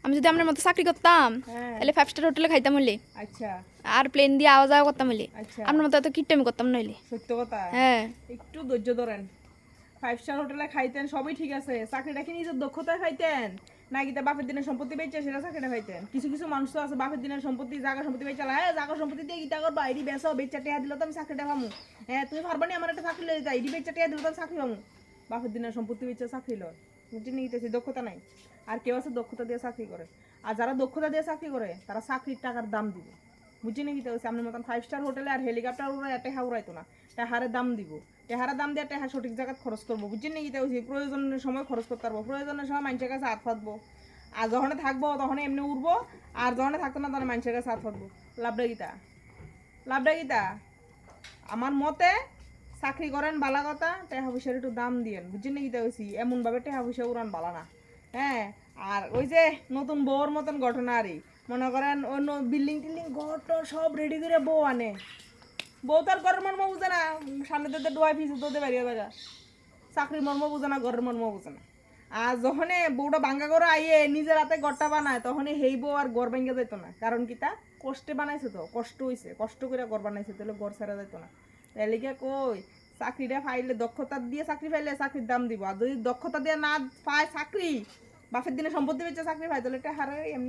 আমি যদি আপনার মতো চাকরি করতাম তাহলে 5 স্টার হোটেলে খাইতাম হইলে। আচ্ছা আর প্লেন দিয়ে আওয়া যাওয়া করতাম হইলে। আচ্ছা আপনার মতো এত কিট্টামি করতাম নইলে। সত্য কথা হ্যাঁ একটু ধৈর্য ধরেন 5 স্টার হোটেলে খাইতেন সবই ঠিক আছে চাকরিটা কি নিজের দক্ষতায় খাইতেন নাকি তা বাপের দিনের সম্পত্তি বেচে সেটা চাকরিটা খাইতেন কিছু কিছু মানুষ তো আছে বাপের দিনের সম্পত্তি জায়গা সম্পত্তি বেচে হ্যাঁ জায়গা সম্পত্তি দিয়ে গীতা করবা এটি বেচো বেচা টেয়া দিল তো আমি চাকরিটা পামু হ্যাঁ তুমি পারবানি আমার একটা চাকরি লয়ে যাই এটি বেচা টেয়া দিল তো আমি চাকরি পামু বাপের দিনের সম্পত্তি বেচে চাকরি লয় বুঝতে নিতেছি দক্ষতা নাই আর কেউ আছে দক্ষতা দিয়ে চাকরি করে আর যারা দক্ষতা দিয়ে চাকরি করে তারা চাকরির টাকার দাম দিবে বুঝি নাকি তো আপনার মতন 5 স্টার হোটেলে আর হেলিকপ্টার উড়ায় টেহা উড়াইতো না টেহারে দাম দিব টেহারে দাম দিয়ে টেহা সঠিক জায়গায় খরচ করবো বুঝছেন নাকি তো প্রয়োজনের সময় খরচ করতে পারবো প্রয়োজনের সময় মানুষের কাছে হাত ফাঁদবো আর যখন থাকবো তখন এমনি উঠবো আর যখন থাকতো না তখন মানুষের কাছে হাত ফাঁদবো লাভটা গীতা আমার মতে চাকরি করেন বালা কথা টেহা পয়সার একটু দাম দিয়েন বুঝছেন নাকি তো এমনভাবে টেহা পয়সা উড়ান বালা না হ্যাঁ আর ওই যে নতুন বউর মতন ঘটনা আরই মনে করেন অন্য বিল্ডিং টিল্ডিং ঘর টর সব রেডি করে বউ আনে বউ তার ঘরের মর্ম বুঝে না সামনে তোদের ডোয়াই ফিস তোদের বেরিয়ে বেড়া চাকরির মর্ম বুঝে না ঘরের মর্ম বুঝে না আর যখন বউটা ভাঙ্গা করে আইয়ে নিজের হাতে ঘরটা বানায় তখন হেই বউ আর ঘর ভাঙ্গা যেত না কারণ কি তা কষ্টে বানাইছে তো কষ্ট হয়েছে কষ্ট করে ঘর বানাইছে তাহলে ঘর ছেড়া যেত না এলিকে কই চাকরিটা পাইলে দক্ষতা দিয়ে চাকরি পাইলে চাকরির দাম দিব আর যদি দক্ষতা দিয়ে না পায় চাকরি বাপের দিনে সম্পত্তি বেচে চাকরি পায় তাহলে এটা হারে এমনি